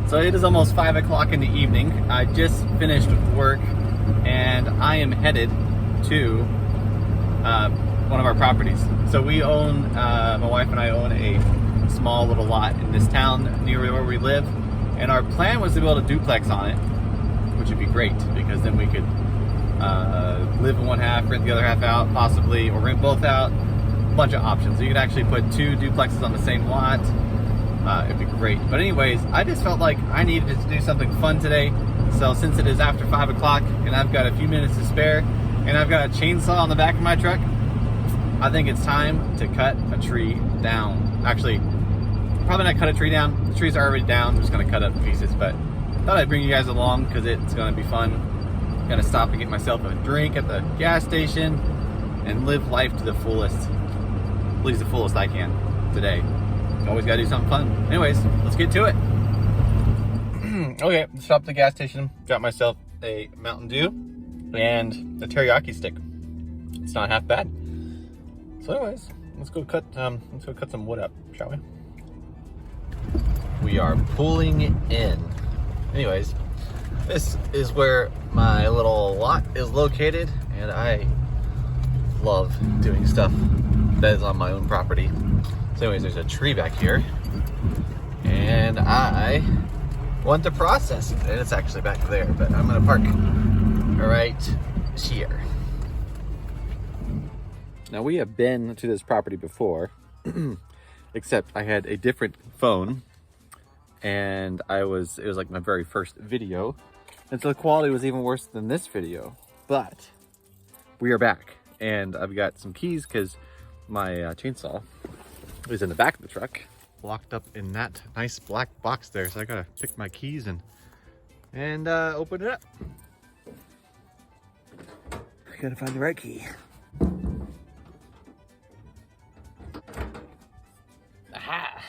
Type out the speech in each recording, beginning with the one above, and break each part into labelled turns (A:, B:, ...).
A: So it is almost 5 o'clock in the evening. I just finished work and I am headed to one of our properties. So we own, my wife and I own a small little lot in this town near where we live. And our plan was to build a duplex on it, which would be great because then we could live in one half, rent the other half out possibly, or rent both out. A bunch of options. So you could actually put 2 duplexes on the same lot. It'd be great. But anyways, I just felt like I needed to do something fun today. So since it is after 5 o'clock and I've got a few minutes to spare and I've got a chainsaw on the back of my truck, I think it's time to cut a tree down. Actually, probably not cut a tree down. The trees are already down. I'm just gonna cut up pieces, but I thought I'd bring you guys along because it's gonna be fun. I'm gonna stop and get myself a drink at the gas station and live life to the fullest. At least the fullest I can today. Always gotta do something fun. Anyways, let's get to it. Okay, stopped at the gas station, got myself a Mountain Dew and a teriyaki stick. It's not half bad. So anyways, let's go cut some wood up, shall we? We are pulling in. Anyways, this is where my little lot is located, and I love doing stuff that is on my own property. So anyways, there's a tree back here, and I want to process it, and it's actually back there, but I'm gonna park right here. Now we have been to this property before, except I had a different phone, and it was like my very first video, and so the quality was even worse than this video, but we are back, and I've got some keys because my chainsaw is in the back of the truck, locked up in that nice black box there. So I gotta pick my keys and open it up. I gotta find the right key. Aha!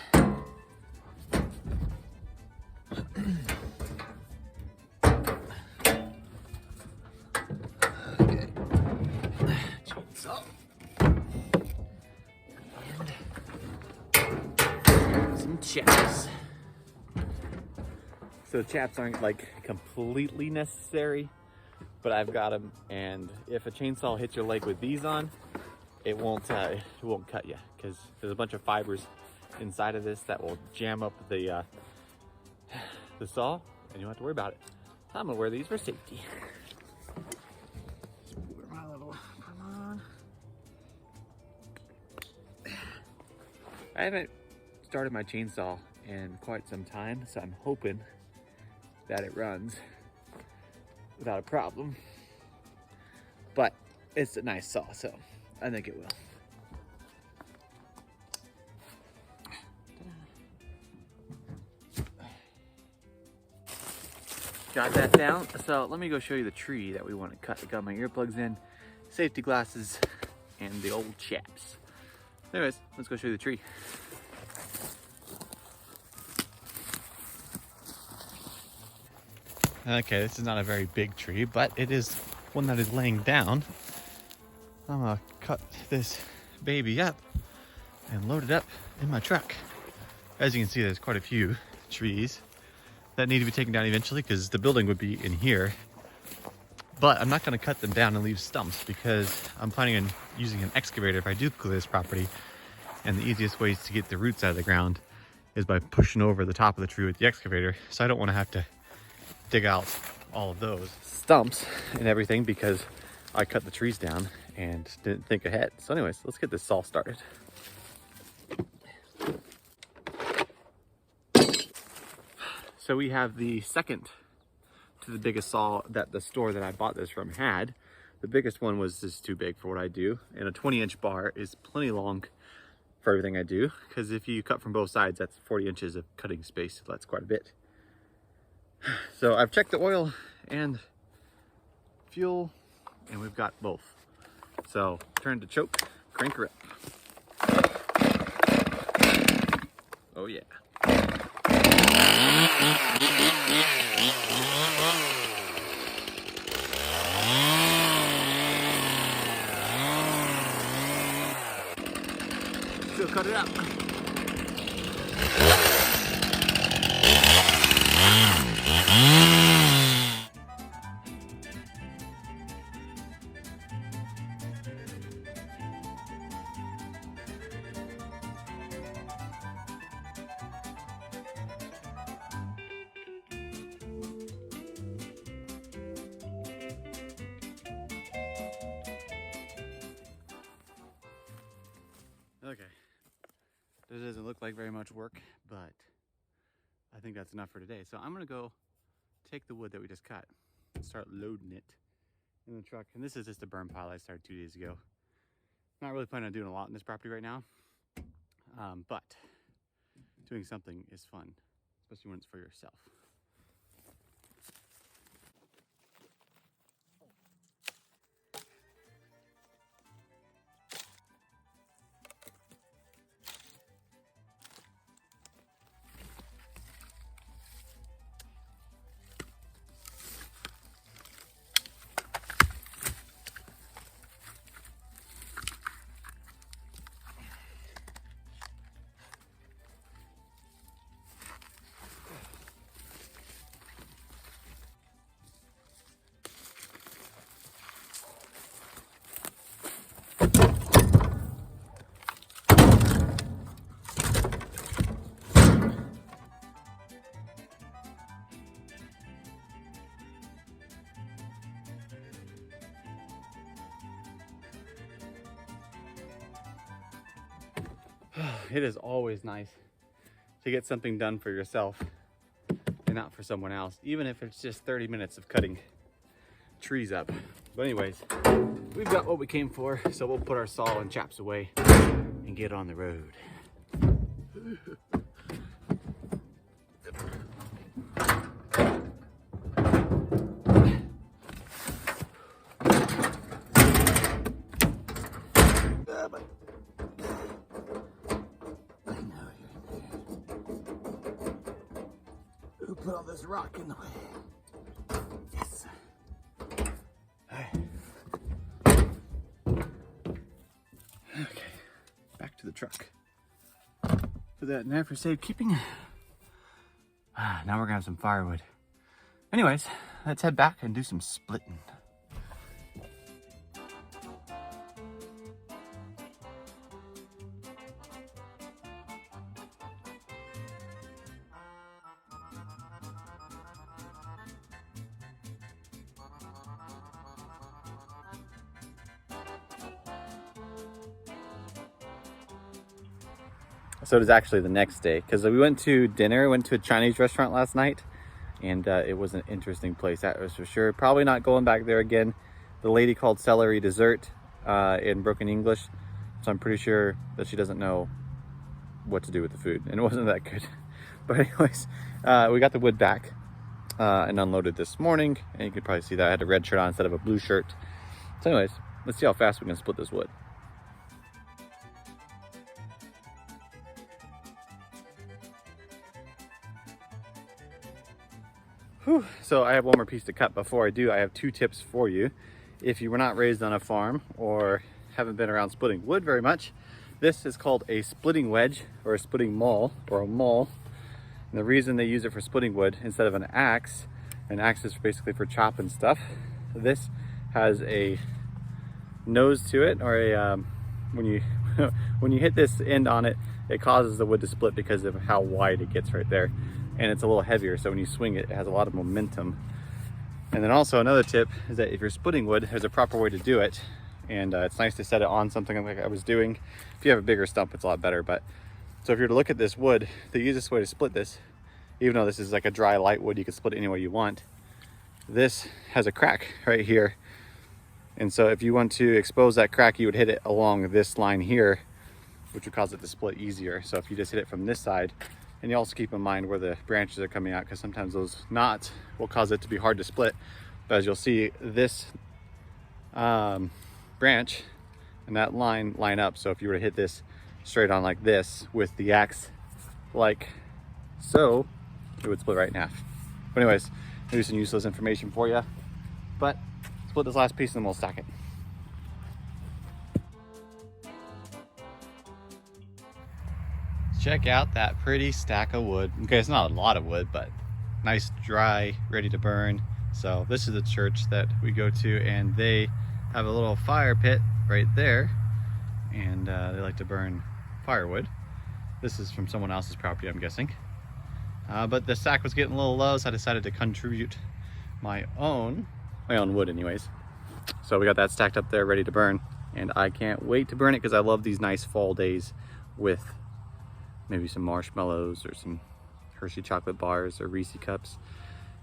A: Okay. Chainsaw. Chaps. So chaps aren't like completely necessary, but I've got them, and if a chainsaw hits your leg with these on, it won't cut you because there's a bunch of fibers inside of this that will jam up the saw, and you don't have to worry about it. I'm gonna wear these for safety. Come on. I haven't started my chainsaw in quite some time, so I'm hoping that it runs without a problem. But it's a nice saw, so I think it will. Got that down, so let me go show you the tree that we want to cut. I got my earplugs in, safety glasses, and the old chaps. Anyways, let's go show you the tree. Okay, this is not a very big tree, but it is one that is laying down. I'm gonna cut this baby up and load it up in my truck. As you can see, there's quite a few trees that need to be taken down eventually because the building would be in here. But I'm not gonna cut them down and leave stumps because I'm planning on using an excavator if I do clear this property. And the easiest ways to get the roots out of the ground is by pushing over the top of the tree with the excavator. So I don't wanna have to dig out all of those stumps and everything because I cut the trees down and didn't think ahead. So anyways, let's get this saw started. So we have the second to the biggest saw that the store that I bought this from had. The biggest one was just too big for what I do, and a 20-inch bar is plenty long for everything I do, because if you cut from both sides, that's 40 inches of cutting space, so that's quite a bit. So I've checked the oil and fuel, and we've got both. So turn to choke, crank her up. Oh yeah. Still cut it up. It doesn't look like very much work, but I think that's enough for today. So I'm gonna go take the wood that we just cut and start loading it in the truck. And this is just a burn pile I started 2 days ago. Not really planning on doing a lot in this property right now, but doing something is fun, especially when it's for yourself. It is always nice to get something done for yourself and not for someone else, even if it's just 30 minutes of cutting trees up. But anyways, we've got what we came for, so we'll put our saw and chaps away and get on the road. Put all this rock in the way. Yes. All right. Okay, back to the truck. Put that in there for safekeeping. Now we're gonna have some firewood. Anyways, let's head back and do some splitting. So it is actually the next day because we went to dinner, went to a Chinese restaurant last night, and it was an interesting place, that was for sure. Probably not going back there again. The lady called celery dessert in broken English, so I'm pretty sure that she doesn't know what to do with the food, and it wasn't that good. But anyways, we got the wood back and unloaded this morning, and you can probably see that I had a red shirt on instead of a blue shirt. So anyways, let's see how fast we can split this wood. Whew. So I have one more piece to cut. Before I do, I have 2 tips for you. If you were not raised on a farm or haven't been around splitting wood very much, this is called a splitting wedge or a splitting maul or a maul. And the reason they use it for splitting wood instead of an axe is basically for chopping stuff. This has a nose to it, or a when you hit this end on it, it causes the wood to split because of how wide it gets right there. And it's a little heavier, so when you swing it, it has a lot of momentum. And then also another tip is that if you're splitting wood, there's a proper way to do it. And it's nice to set it on something like I was doing. If you have a bigger stump, it's a lot better. But so if you're to look at this wood, the easiest way to split this, even though this is like a dry, light wood, you can split it any way you want. This has a crack right here. And so if you want to expose that crack, you would hit it along this line here, which would cause it to split easier. So if you just hit it from this side, and you also keep in mind where the branches are coming out, because sometimes those knots will cause it to be hard to split. But as you'll see, this branch and that line up. So if you were to hit this straight on like this with the axe, like so, it would split right in half. But anyways, maybe some useless information for you. But split this last piece and then we'll stack it. Check out that pretty stack of wood. Okay, it's not a lot of wood, but nice, dry, ready to burn. So this is the church that we go to, and they have a little fire pit right there, and they like to burn firewood. This is from someone else's property, I'm guessing. But the stack was getting a little low, so I decided to contribute my own wood anyways. So we got that stacked up there ready to burn, and I can't wait to burn it because I love these nice fall days with maybe some marshmallows or some Hershey chocolate bars or Reese cups.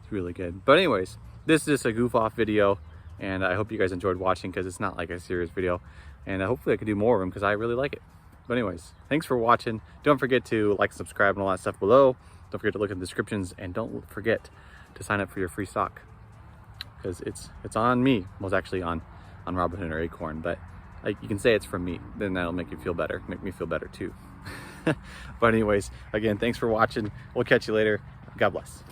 A: It's really good. But anyways, this is just a goof off video, and I hope you guys enjoyed watching, because it's not like a serious video, and hopefully I can do more of them because I really like it. But anyways, thanks for watching. Don't forget to like, subscribe, and all that stuff below. Don't forget to look at the descriptions, and don't forget to sign up for your free stock, because it's on me. Well, it's actually on Robinhood or Acorn, but like, you can say it's from me, then that'll make you feel better, make me feel better too. But anyways, again, thanks for watching. We'll catch you later. God bless.